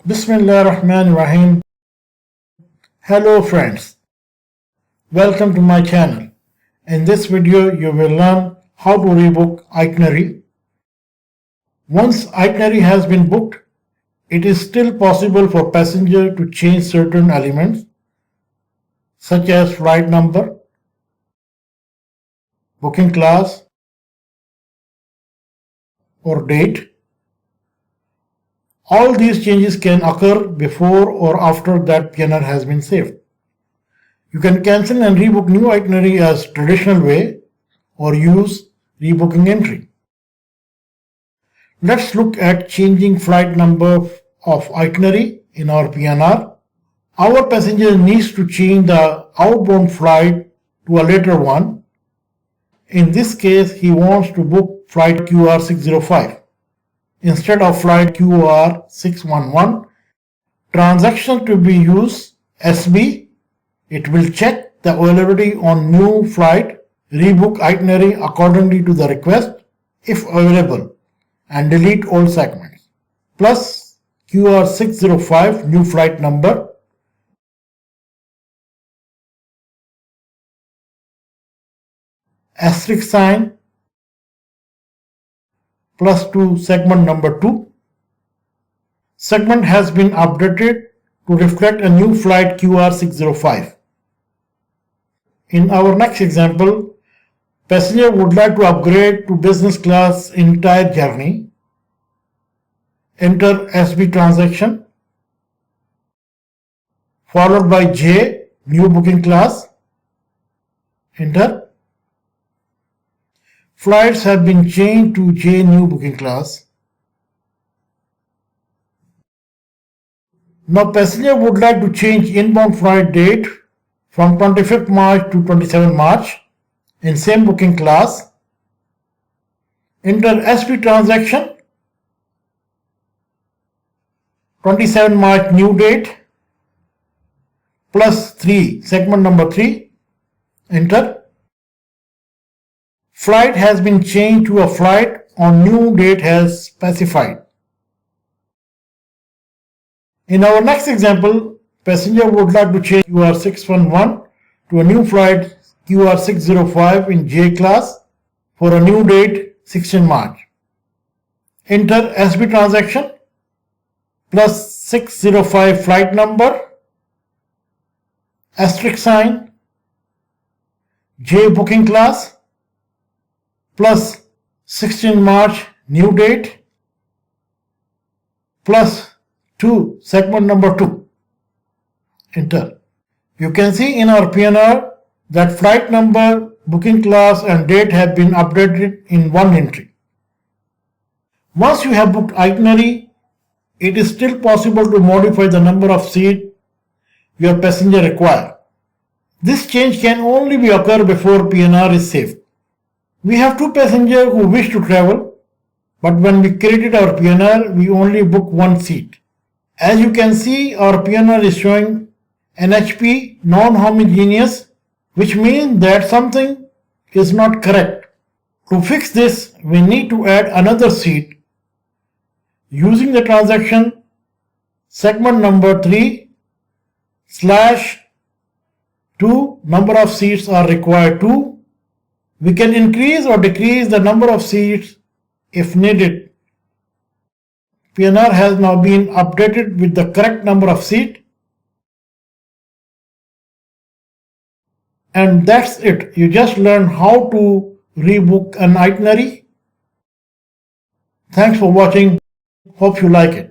Bismillahirrahmanirrahim. Hello friends, welcome to my channel. In this video you will learn how to rebook itinerary. Once itinerary has been booked, it is still possible for passenger to change certain elements such as flight number, booking class or date. All these changes can occur before or after that PNR has been saved. You can cancel and rebook new itinerary as traditional way or use rebooking entry. Let's look at changing flight number of itinerary in our PNR. Our passenger needs to change the outbound flight to a later one. In this case, he wants to book flight QR605. Instead of flight QR611, transaction to be used SB. It will check the availability on new flight, rebook itinerary accordingly to the request if available, and delete all segments. Plus QR605 new flight number, asterisk sign, plus to segment number 2. Segment has been updated to reflect a new flight QR605. In our next example, passenger would like to upgrade to business class entire journey. Enter SB transaction followed by J, new booking class. Enter. Flights have been changed to J, new booking class. Now passenger would like to change inbound flight date from 25th March to 27 March in same booking class. Enter SP transaction, 27 March new date, plus 3, segment number 3. Enter. Flight has been changed to a flight on new date as specified. In our next example, passenger would like to change QR611 to a new flight QR605 in J class for a new date 16 March. Enter SB transaction plus 605 flight number, asterisk sign, J booking class, plus 16 March new date, plus 2, segment number 2. Enter. You can see in our PNR that flight number, booking class and date have been updated in one entry. Once you have booked itinerary, it is still possible to modify the number of seats your passenger require. This change can only be occur before PNR is saved. We have 2 passengers who wish to travel, but when we created our PNR, we only book 1 seat. As you can see, our PNR is showing NHP non-homogeneous, which means that something is not correct. To fix this, we need to add another seat using the transaction segment number 3 /2 number of seats are required 2. We can increase or decrease the number of seats if needed. PNR has now been updated with the correct number of seats. And that's it. You just learned how to rebook an itinerary. Thanks for watching. Hope you like it.